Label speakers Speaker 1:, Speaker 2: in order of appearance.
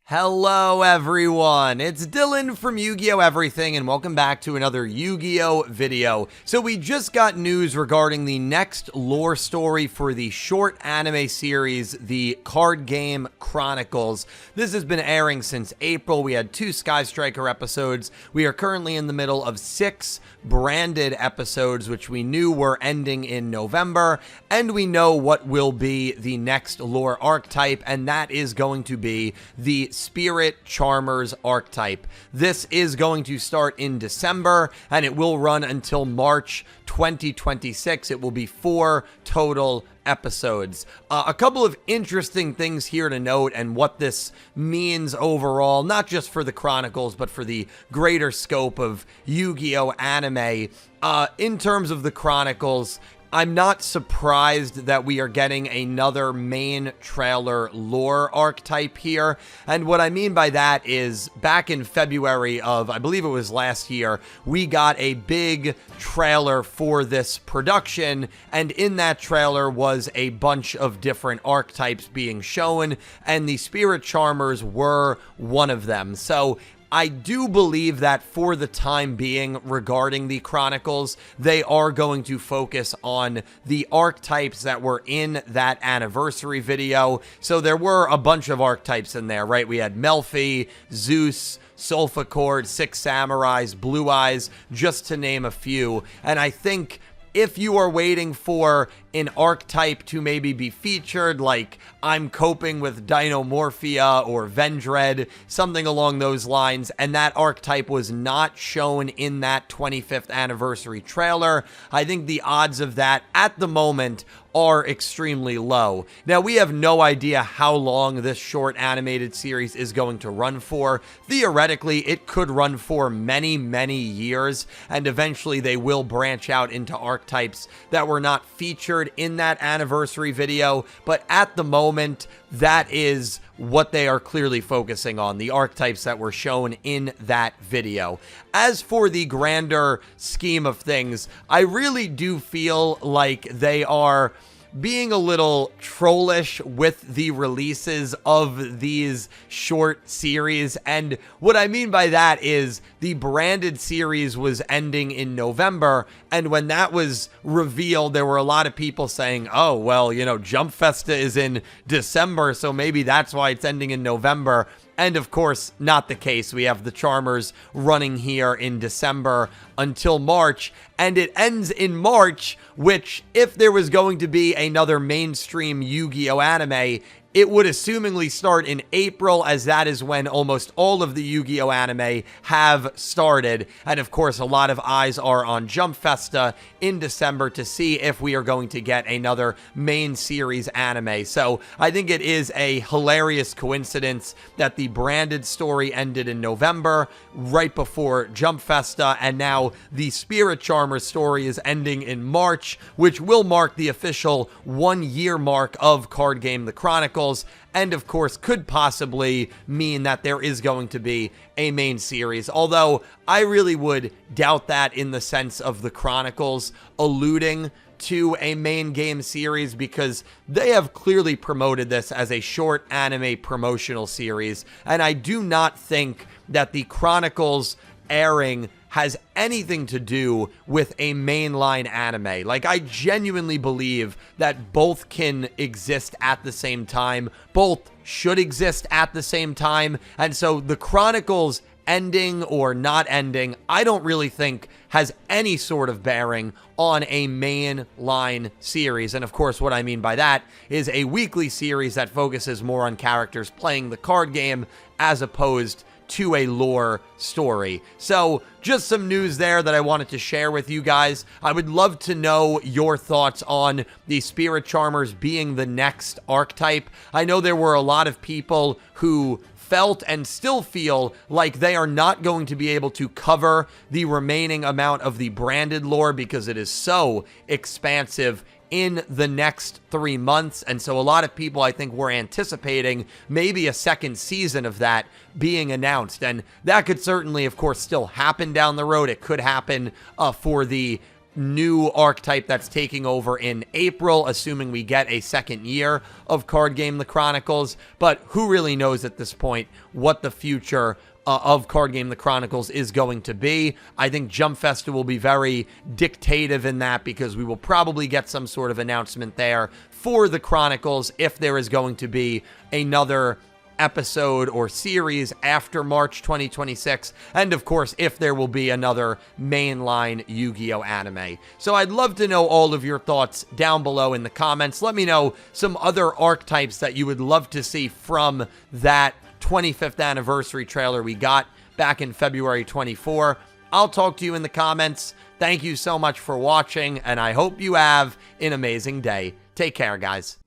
Speaker 1: Hello everyone, it's Dylan from Yu-Gi-Oh! Everything, and welcome back to another Yu-Gi-Oh! Video. So we just got news regarding the next lore story for the short anime series, the card game Chronicles. This has been airing since April. We had 2 Sky Striker episodes. We are currently in the middle of 6 branded episodes, which we knew were ending in November, and we know what will be the next lore archetype, and that is going to be the Spirit Charmers archetype. This is going to start in December, and it will run until March 2026. It will be 4 total episodes. A couple of interesting things here to note and what this means overall, not just for the Chronicles, but for the greater scope of Yu-Gi-Oh! Anime. In terms of the Chronicles, I'm not surprised that we are getting another main trailer lore archetype here. And what I mean by that is back in February of, I believe it was last year, we got a big trailer for this production. And in that trailer was a bunch of different archetypes being shown, and the Spirit Charmers were one of them. So I do believe that for the time being, regarding the Chronicles, they are going to focus on the archetypes that were in that anniversary video. So there were a bunch of archetypes in there, right? We had Melfi, Zeus, Sulfacord, 6 Samurais, Blue Eyes, just to name a few. And I think if you are waiting for an archetype to maybe be featured, like I'm coping with Dinomorphia or Vendread, something along those lines, and that archetype was not shown in that 25th anniversary trailer, I think the odds of that at the moment are extremely low. Now, we have no idea how long this short animated series is going to run for. Theoretically, it could run for many, many years, and eventually they will branch out into archetypes that were not featured in that anniversary video, but at the moment, that is what they are clearly focusing on, the archetypes that were shown in that video. As for the grander scheme of things, I really do feel like they are being a little trollish with the releases of these short series. And what I mean by that is the branded series was ending in November, and when that was revealed, there were a lot of people saying, oh, well, you know, Jump Festa is in December, so maybe that's why it's ending in November. And of course, not the case. We have the Charmers running here in December until March, and it ends in March, which, if there was going to be another mainstream Yu-Gi-Oh! Anime, it would assumingly start in April, as that is when almost all of the Yu-Gi-Oh! Anime have started. And of course, a lot of eyes are on Jump Festa in December to see if we are going to get another main series anime. So I think it is a hilarious coincidence that the branded story ended in November, right before Jump Festa, and now the Spirit Charmer story is ending in March, which will mark the official 1-year mark of card game The Chronicles, and of course could possibly mean that there is going to be a main series, although I really would doubt that in the sense of the Chronicles alluding to a main game series, because they have clearly promoted this as a short anime promotional series, and I do not think that the Chronicles airing has anything to do with a mainline anime. Like, I genuinely believe that both can exist at the same time. Both should exist at the same time. And so the Chronicles ending or not ending, I don't really think has any sort of bearing on a mainline series. And of course, what I mean by that is a weekly series that focuses more on characters playing the card game as opposed to a lore story. So just some news there that I wanted to share with you guys. I would love to know your thoughts on the Spirit Charmers being the next archetype. I know there were a lot of people who felt and still feel like they are not going to be able to cover the remaining amount of the branded lore because it is so expansive in the next 3 months. And so a lot of people, I think, were anticipating maybe a second season of that being announced. And that could certainly, of course, still happen down the road. It could happen for the new archetype that's taking over in April, assuming we get a second year of Card Game The Chronicles. But who really knows at this point what the future of Card Game The Chronicles is going to be. I think Jump Festa will be very dictative in that, because we will probably get some sort of announcement there for the Chronicles if there is going to be another episode or series after March 2026, and of course if there will be another mainline Yu-Gi-Oh anime. So I'd love to know all of your thoughts down below in the comments. Let me know some other archetypes that you would love to see from that 25th anniversary trailer we got back in February 24. I'll talk to you in the comments. Thank you so much for watching, and I hope you have an amazing day. Take care, guys.